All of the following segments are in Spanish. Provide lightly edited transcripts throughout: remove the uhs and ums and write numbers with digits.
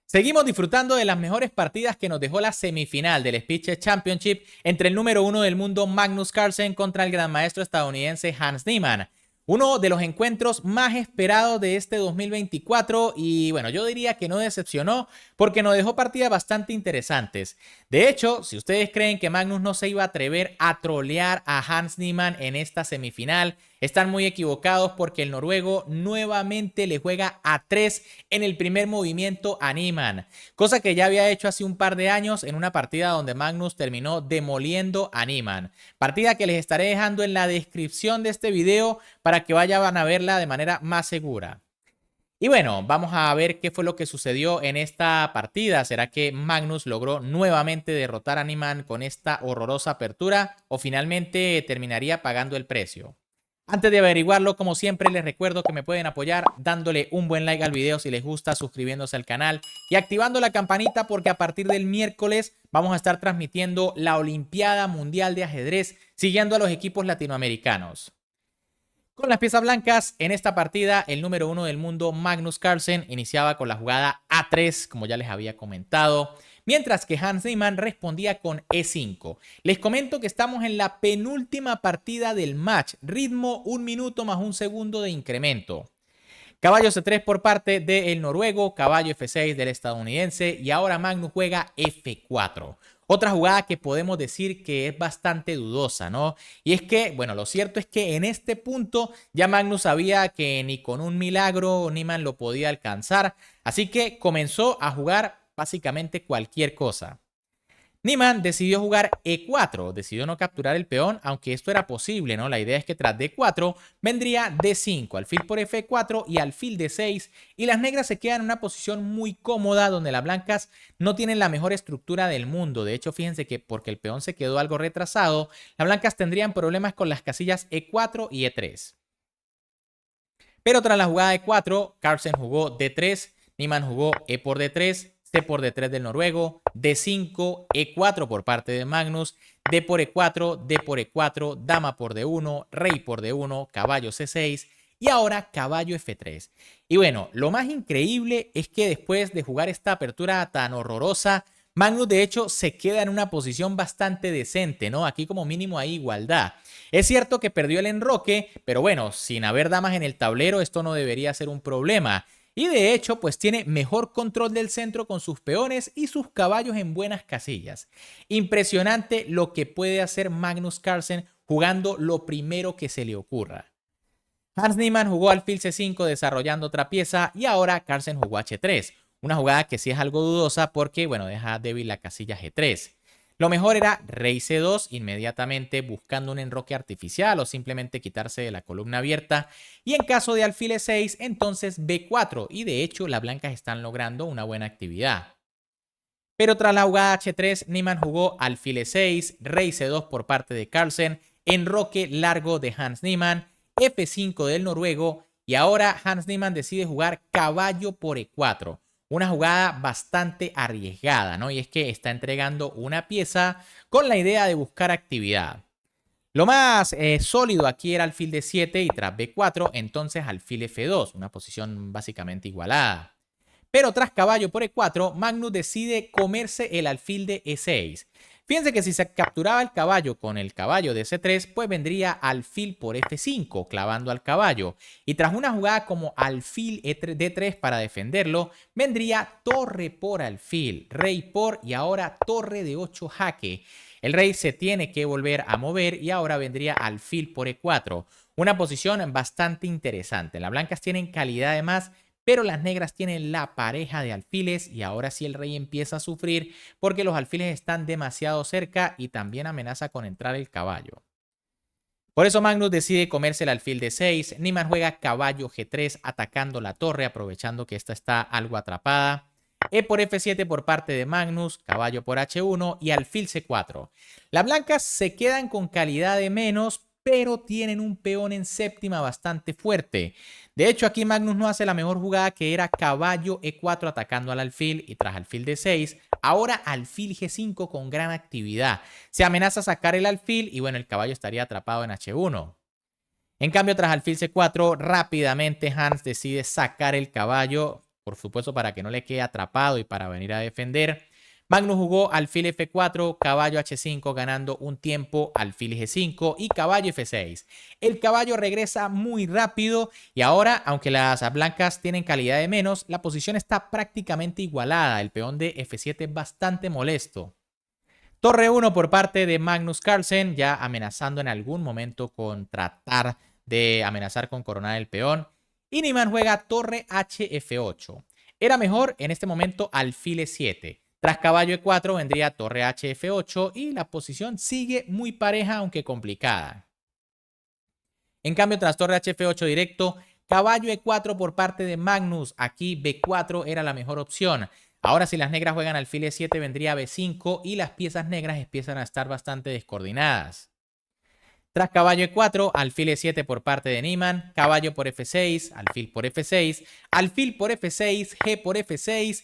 Seguimos disfrutando de las mejores partidas que nos dejó la semifinal del Speedchess Championship entre el número uno del mundo Magnus Carlsen contra el gran maestro estadounidense Hans Niemann. Uno de los encuentros más esperados de este 2024 y bueno, yo diría que no decepcionó porque nos dejó partidas bastante interesantes. De hecho, si ustedes creen que Magnus no se iba a atrever a trolear a Hans Niemann en esta semifinal, están muy equivocados porque el noruego nuevamente le juega a 3 en el primer movimiento a Niemann, cosa que ya había hecho hace un par de años en una partida donde Magnus terminó demoliendo a Niemann. Partida que les estaré dejando en la descripción de este video para que vayan a verla de manera más segura. Y bueno, vamos a ver qué fue lo que sucedió en esta partida. ¿Será que Magnus logró nuevamente derrotar a Niemann con esta horrorosa apertura o finalmente terminaría pagando el precio? Antes de averiguarlo, como siempre, les recuerdo que me pueden apoyar dándole un buen like al video si les gusta, suscribiéndose al canal y activando la campanita porque a partir del miércoles vamos a estar transmitiendo la Olimpiada Mundial de Ajedrez siguiendo a los equipos latinoamericanos. Con las piezas blancas, en esta partida, el número uno del mundo, Magnus Carlsen, iniciaba con la jugada A3, como ya les había comentado, mientras que Hans Niemann respondía con E5. Les comento que estamos en la penúltima partida del match, ritmo 1 minuto más 1 segundo de incremento. Caballo C3 por parte del noruego, caballo F6 del estadounidense y ahora Magnus juega F4. Otra jugada que podemos decir que es bastante dudosa, ¿no? Y es que, bueno, lo cierto es que en este punto ya Magnus sabía que ni con un milagro Niemann lo podía alcanzar, así que comenzó a jugar básicamente cualquier cosa. Niemann decidió jugar E4, decidió no capturar el peón, aunque esto era posible, ¿no? La idea es que tras D4 vendría D5, alfil por F4 y alfil D6, y las negras se quedan en una posición muy cómoda donde las blancas no tienen la mejor estructura del mundo. De hecho, fíjense que porque el peón se quedó algo retrasado, las blancas tendrían problemas con las casillas E4 y E3. Pero tras la jugada de 4, Carlsen jugó D3, Niemann jugó E por D3, C por D3 del noruego, D5, E4 por parte de Magnus, D por E4, D por E4, dama por D1, rey por D1, caballo C6 y ahora caballo F3. Y bueno, lo más increíble es que después de jugar esta apertura tan horrorosa, Magnus de hecho se queda en una posición bastante decente, ¿no? Aquí como mínimo hay igualdad. Es cierto que perdió el enroque, pero bueno, sin haber damas en el tablero esto no debería ser un problema. Y de hecho, pues tiene mejor control del centro con sus peones y sus caballos en buenas casillas. Impresionante lo que puede hacer Magnus Carlsen jugando lo primero que se le ocurra. Hans Niemann jugó alfil C5 desarrollando otra pieza y ahora Carlsen jugó H3. Una jugada que sí es algo dudosa porque, bueno, deja débil la casilla G3. Lo mejor era rey C2 inmediatamente buscando un enroque artificial o simplemente quitarse de la columna abierta. Y en caso de alfil E6, entonces B4. Y de hecho, las blancas están logrando una buena actividad. Pero tras la jugada H3, Niemann jugó alfil E6, rey C2 por parte de Carlsen, enroque largo de Hans Niemann, F5 del noruego y ahora Hans Niemann decide jugar caballo por E4. Una jugada bastante arriesgada, ¿no? Y es que está entregando una pieza con la idea de buscar actividad. Lo más sólido aquí era alfil D7 y tras B4, entonces alfil F2, una posición básicamente igualada. Pero tras caballo por E4, Magnus decide comerse el alfil de E6. Fíjense que si se capturaba el caballo con el caballo de C3, pues vendría alfil por F5, clavando al caballo. Y tras una jugada como alfil D3 para defenderlo, vendría torre por alfil, rey por y ahora torre de 8 jaque. El rey se tiene que volver a mover y ahora vendría alfil por E4. Una posición bastante interesante. Las blancas tienen calidad de más, pero las negras tienen la pareja de alfiles y ahora sí el rey empieza a sufrir porque los alfiles están demasiado cerca y también amenaza con entrar el caballo. Por eso Magnus decide comerse el alfil de 6, Niemann juega caballo G3 atacando la torre aprovechando que esta está algo atrapada. E por F7 por parte de Magnus, caballo por H1 y alfil C4. Las blancas se quedan con calidad de menos, pero tienen un peón en séptima bastante fuerte. De hecho, aquí Magnus no hace la mejor jugada que era caballo E4 atacando al alfil y tras alfil D6, ahora alfil G5 con gran actividad. Se amenaza a sacar el alfil y bueno, el caballo estaría atrapado en H1. En cambio, tras alfil C4, rápidamente Hans decide sacar el caballo por supuesto para que no le quede atrapado y para venir a defender. Magnus jugó alfil F4, caballo H5 ganando un tiempo, alfil G5 y caballo F6. El caballo regresa muy rápido y ahora, aunque las blancas tienen calidad de menos, la posición está prácticamente igualada. El peón de F7 es bastante molesto. Torre 1 por parte de Magnus Carlsen, ya amenazando en algún momento con tratar de amenazar con coronar el peón. Y Niemann juega torre HF8. Era mejor en este momento alfil E7. Tras caballo E4 vendría torre HF8 y la posición sigue muy pareja aunque complicada. En cambio, tras torre HF8 directo, caballo E4 por parte de Magnus. Aquí B4 era la mejor opción. Ahora si las negras juegan alfil E7 vendría B5 y las piezas negras empiezan a estar bastante descoordinadas. Tras caballo E4, alfil E7 por parte de Niemann, caballo por F6, alfil por F6, alfil por F6, G por F6.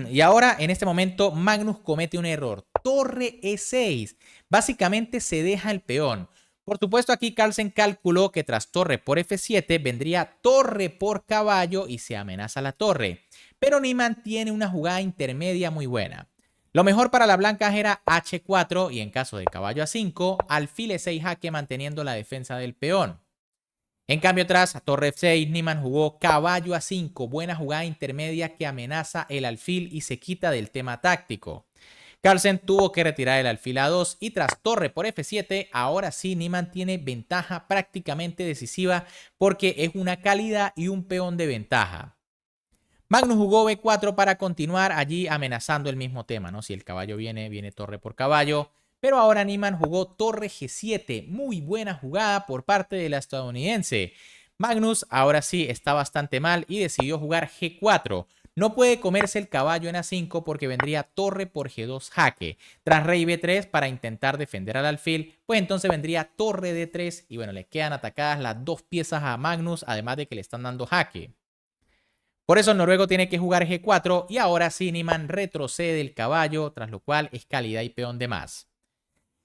Y ahora, en este momento, Magnus comete un error. Torre E6. Básicamente se deja el peón. Por supuesto, aquí Carlsen calculó que tras torre por F7 vendría torre por caballo y se amenaza la torre. Pero Niemann tiene una jugada intermedia muy buena. Lo mejor para las blancas era H4 y en caso de caballo A5, alfil E6 jaque manteniendo la defensa del peón. En cambio, tras torre F6, Niemann jugó caballo A5, buena jugada intermedia que amenaza el alfil y se quita del tema táctico. Carlsen tuvo que retirar el alfil A2 y tras torre por F7, ahora sí Niemann tiene ventaja prácticamente decisiva porque es una calidad y un peón de ventaja. Magnus jugó B4 para continuar allí amenazando el mismo tema, ¿no? Si el caballo viene torre por caballo. Pero ahora Niemann jugó torre G7. Muy buena jugada por parte de la estadounidense. Magnus ahora sí está bastante mal y decidió jugar G4. No puede comerse el caballo en A5 porque vendría torre por G2 jaque. Tras rey B3 para intentar defender al alfil, pues entonces vendría torre D3 y bueno, le quedan atacadas las dos piezas a Magnus, además de que le están dando jaque. Por eso el noruego tiene que jugar G4 y ahora sí Niemann retrocede el caballo, tras lo cual es calidad y peón de más.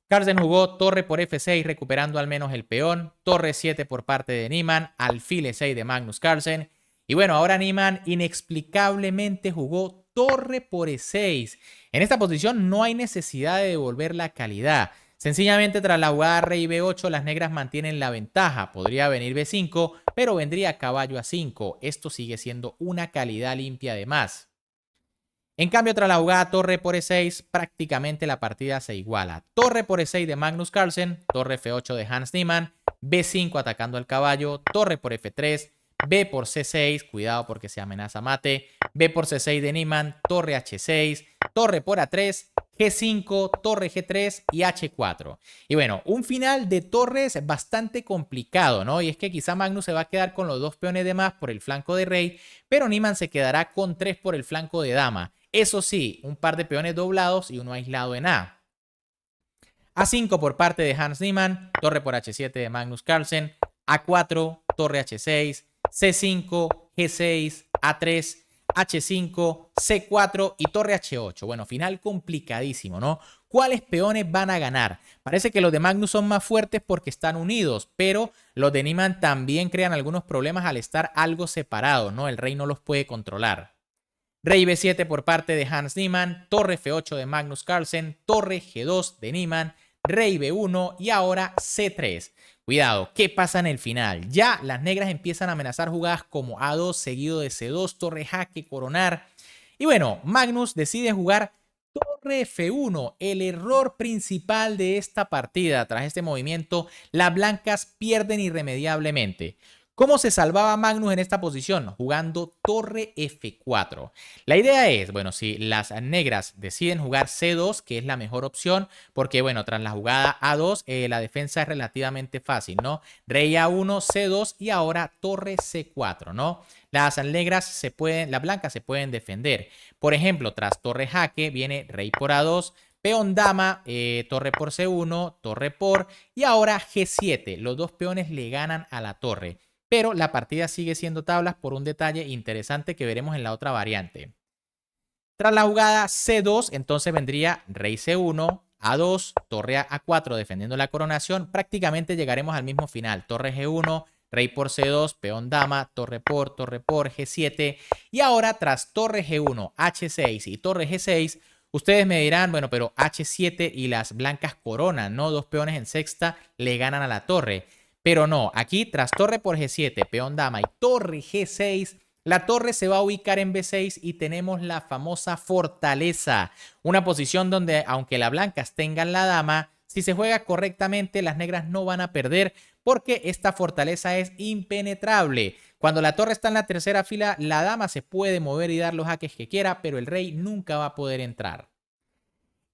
Carlsen jugó torre por F6 recuperando al menos el peón, torre 7 por parte de Niemann, alfil E6 de Magnus Carlsen. Y bueno, ahora Niemann inexplicablemente jugó torre por E6. En esta posición no hay necesidad de devolver la calidad. Sencillamente tras la jugada rey B8 las negras mantienen la ventaja. Podría venir B5, pero vendría caballo A5. Esto sigue siendo una calidad limpia de más. En cambio, tras la jugada torre por E6, prácticamente la partida se iguala. Torre por E6 de Magnus Carlsen, torre F8 de Hans Niemann, B5 atacando al caballo, torre por F3, B por C6, cuidado porque se amenaza mate, B por C6 de Niemann, torre H6, torre por A3, G5, torre G3 y H4. Y bueno, un final de torres bastante complicado, ¿no? Y es que quizá Magnus se va a quedar con los dos peones de más por el flanco de rey, pero Niemann se quedará con 3 por el flanco de dama. Eso sí, un par de peones doblados y uno aislado en A. A5 por parte de Hans Niemann, torre por H7 de Magnus Carlsen, A4, torre H6, C5, G6, A3, H5, C4 y torre H8. Bueno, final complicadísimo, ¿no? ¿Cuáles peones van a ganar? Parece que los de Magnus son más fuertes porque están unidos, pero los de Niemann también crean algunos problemas al estar algo separados, ¿no? El rey no los puede controlar. Rey B7 por parte de Hans Niemann, torre F8 de Magnus Carlsen, torre G2 de Niemann, rey B1 y ahora C3. Cuidado, ¿qué pasa en el final? Ya las negras empiezan a amenazar jugadas como A2 seguido de C2, torre jaque, coronar. Y bueno, Magnus decide jugar torre F1, el error principal de esta partida. Tras este movimiento, las blancas pierden irremediablemente. ¿Cómo se salvaba Magnus en esta posición? Jugando torre F4. La idea es, bueno, si las negras deciden jugar C2, que es la mejor opción, porque, bueno, tras la jugada A2, la defensa es relativamente fácil, ¿no? Rey A1, C2 y ahora torre C4, ¿no? Las negras las blancas se pueden defender. Por ejemplo, tras torre jaque viene rey por A2, peón dama, torre por C1, torre por y ahora G7. Los dos peones le ganan a la torre. Pero la partida sigue siendo tablas por un detalle interesante que veremos en la otra variante. Tras la jugada C2, entonces vendría rey C1, A2, torre A4 defendiendo la coronación. Prácticamente llegaremos al mismo final. Torre G1, rey por C2, peón dama, torre por G7. Y ahora tras torre G1, H6 y torre G6, ustedes me dirán, bueno, pero H7 y las blancas coronan, ¿no? Dos peones en sexta le ganan a la torre. Pero no, aquí tras torre por G7, peón dama y torre G6, la torre se va a ubicar en B6 y tenemos la famosa fortaleza. Una posición donde, aunque las blancas tengan la dama, si se juega correctamente, las negras no van a perder porque esta fortaleza es impenetrable. Cuando la torre está en la tercera fila, la dama se puede mover y dar los jaques que quiera, pero el rey nunca va a poder entrar.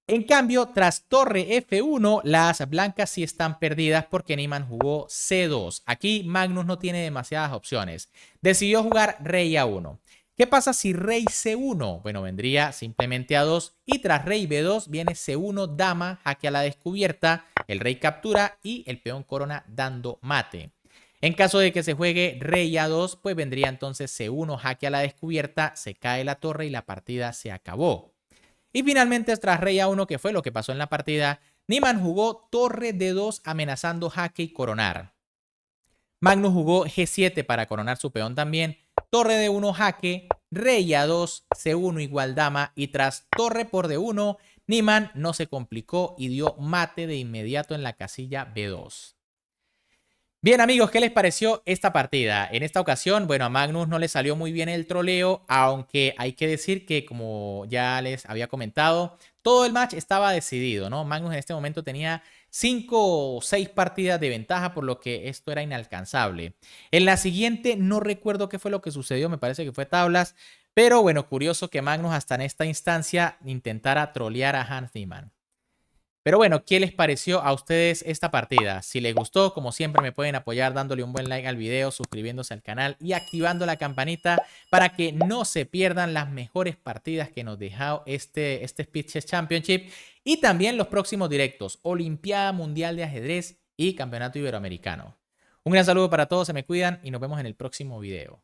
En cambio, tras torre F1, las blancas sí están perdidas porque Niemann jugó C2. Aquí Magnus no tiene demasiadas opciones. Decidió jugar rey A1. ¿Qué pasa si rey C1? Bueno, vendría simplemente A2 y tras rey B2 viene C1, dama, jaque a la descubierta, el rey captura y el peón corona dando mate. En caso de que se juegue rey A2, pues vendría entonces C1, jaque a la descubierta, se cae la torre y la partida se acabó. Y finalmente, tras rey A1, que fue lo que pasó en la partida, Niemann jugó torre D2 amenazando jaque y coronar. Magnus jugó G7 para coronar su peón también, torre D1 jaque, rey A2, C1 igual dama y tras torre por D1, Niemann no se complicó y dio mate de inmediato en la casilla B2. Bien amigos, ¿qué les pareció esta partida? En esta ocasión, bueno, a Magnus no le salió muy bien el troleo, aunque hay que decir que, como ya les había comentado, todo el match estaba decidido, ¿no? Magnus en este momento tenía 5 o 6 partidas de ventaja, por lo que esto era inalcanzable. En la siguiente no recuerdo qué fue lo que sucedió, me parece que fue tablas, pero bueno, curioso que Magnus hasta en esta instancia intentara trolear a Hans Niemann. Pero bueno, ¿qué les pareció a ustedes esta partida? Si les gustó, como siempre me pueden apoyar dándole un buen like al video, suscribiéndose al canal y activando la campanita para que no se pierdan las mejores partidas que nos dejó este Speed Chess Championship y también los próximos directos, Olimpiada Mundial de Ajedrez y Campeonato Iberoamericano. Un gran saludo para todos, se me cuidan y nos vemos en el próximo video.